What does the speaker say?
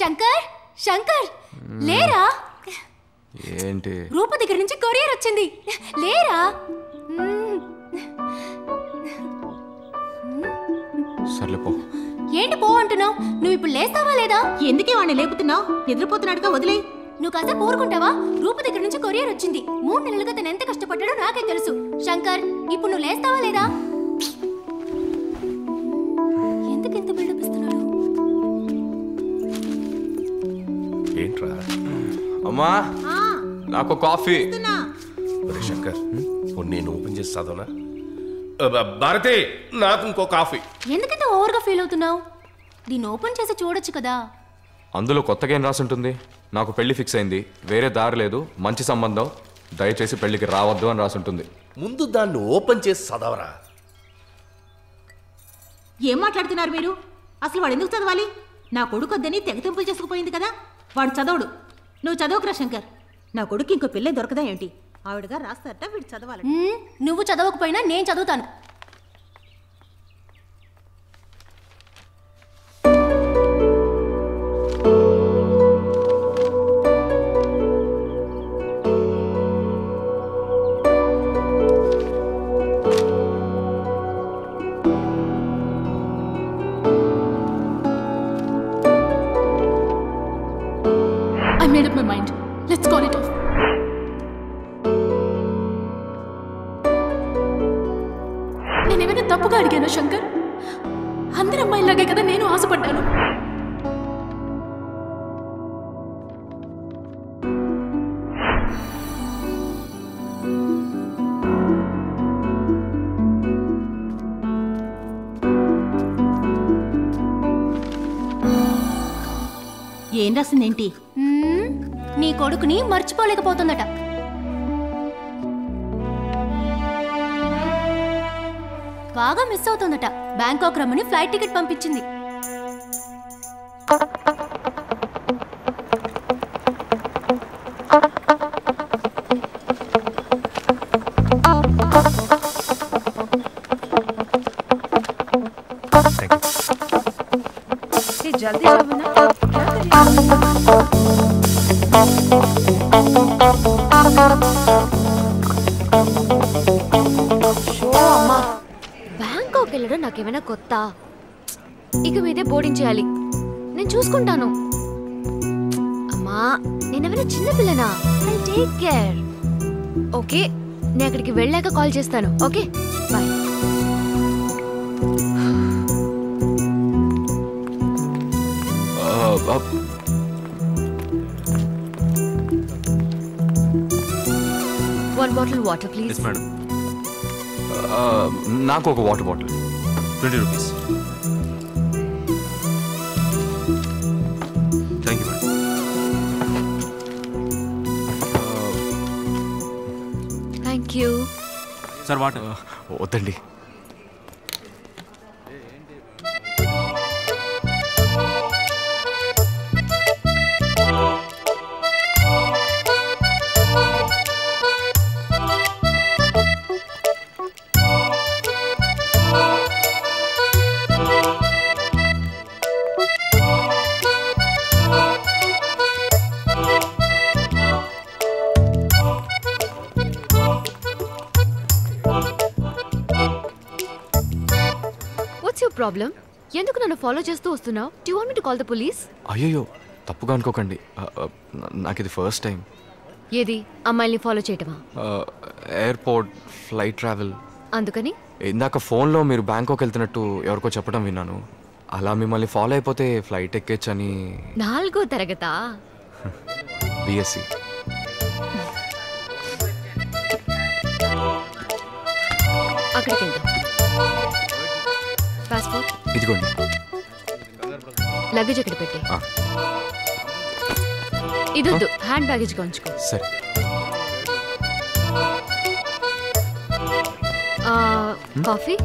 శంకర్ శంకర్ లేరా? ఏంటి? రూప దగ్గర నుంచి కొరియర్ వచ్చింది, లేరా? సర్లే పో. ఏంటి పో అంటున్నావు? నువ్వు ఇప్పుడు లేస్తావా లేదా? ఎందుకే వాడిని లేపుతున్నావు? నిద్రపోతున్నాడుగా, వదిలే. నువ్వు కాస్త ఊరుకుంటావా? రూప దగ్గర నుంచి కొరియర్ వచ్చింది. 3 నెలలుగా తను ఎంత కష్టపడ్డాడో నాకే తెలుసు. శంకర్, ఇప్పుడు నువ్వు లేస్తావా లేదా? ఎందుకు ఎంత బిల్డప్ ఇస్తున్నాడు? ఏంట్రా? అమ్మా, నాకు కాఫీ. శంకర్, నేను ఓపెన్ చేసి చదవనా? భారతి, నాకు ఇంకో కాఫీ. ఎందుకంత ఓవర్గా ఫీల్ అవుతున్నావు? దీన్ని ఓపెన్ చేసి చూడొచ్చు కదా. అందులో కొత్తగా ఏం రాసి ఉంటుంది? నాకు పెళ్లి ఫిక్స్ అయింది, వేరే దారి లేదు, మంచి సంబంధం, దయచేసి పెళ్లికి రావద్దు అని రాసి ఉంటుంది. ముందు దాన్ని ఓపెన్ చేసి చదవరా. ఏం మాట్లాడుతున్నారు మీరు? అసలు వాడు ఎందుకు చదవాలి? నా కొడుకు వద్దని తెగతింపులు చేసుకుపోయింది కదా, వాడు చదవడు. నువ్వు చదవకురా శంకర్. నా కొడుకు ఇంకో పిల్లే దొరకదా ఏంటి? ఆవిడగా రాస్తారట, వీడు చదవాలి. నువ్వు చదవకపోయినా నేను చదువుతాను. I made up my mind. Let's call it off. నేనేమైనా తప్పుగా అడిగానా శంకర్? అందరి అమ్మాయిలాగే కదా నేను ఆశపడ్డాను. ఏం రాసిందేంటి? నీ కొడుకుని మర్చిపోలేకపోతుందట. బాగా మిస్ అవుతుందట. బ్యాంకాక్ రమ్మని ఫ్లైట్ టికెట్ పంపించింది. जल्दी जाओ ना, क्या అమ్మా, బ్యాంకాక్ వెళ్ళడం నాకేమైనా కొత్త? ఇక మీదే బోర్డింగ్ చేయాలి, నేను చూసుకుంటాను. అమ్మా, నేనేమైనా చిన్నపిల్లనా? Take care. ఓకే, నేను అక్కడికి వెళ్ళాక కాల్ చేస్తాను. Okay, bye. One bottle water, please. Yes, madam. నాకు ఒక water bottle. 20 rupees. Thank you, madam. Thank you. Sir, water. వద్దండి. ప్రాబ్లం? ఎందుకు నన్ను ఫాలో చేస్తూ వస్తున్నావు? Do you want me to call the police? అయ్యో, తప్పుగా అనుకోకండి, నాకు ఇది ఫస్ట్ టైం. ఏది, అమ్మాయిల్ని ఫాలో చేయటమా? Airport, flight travel. అందుకని? ఇందాక ఫోన్లో మీరు బ్యాంకాక్ వెళ్తున్నట్టు ఎవరికో చెప్పడం విన్నాను. అలా మిమ్మల్ని ఫాలో అయిపోతే ఫ్లైట్ ఎక్కేచ్చని. 4వ తరగతా? బిఎస్సి. అక్కడికి వెళ్దాం. పాస్పోర్ట్ ఇదిగోండి. లగేజ్ అక్కడ పెట్టే. ఇదొద్దు, హ్యాండ్ బ్యాగేజ్గా ఉంచుకో. సరే. కాఫీ?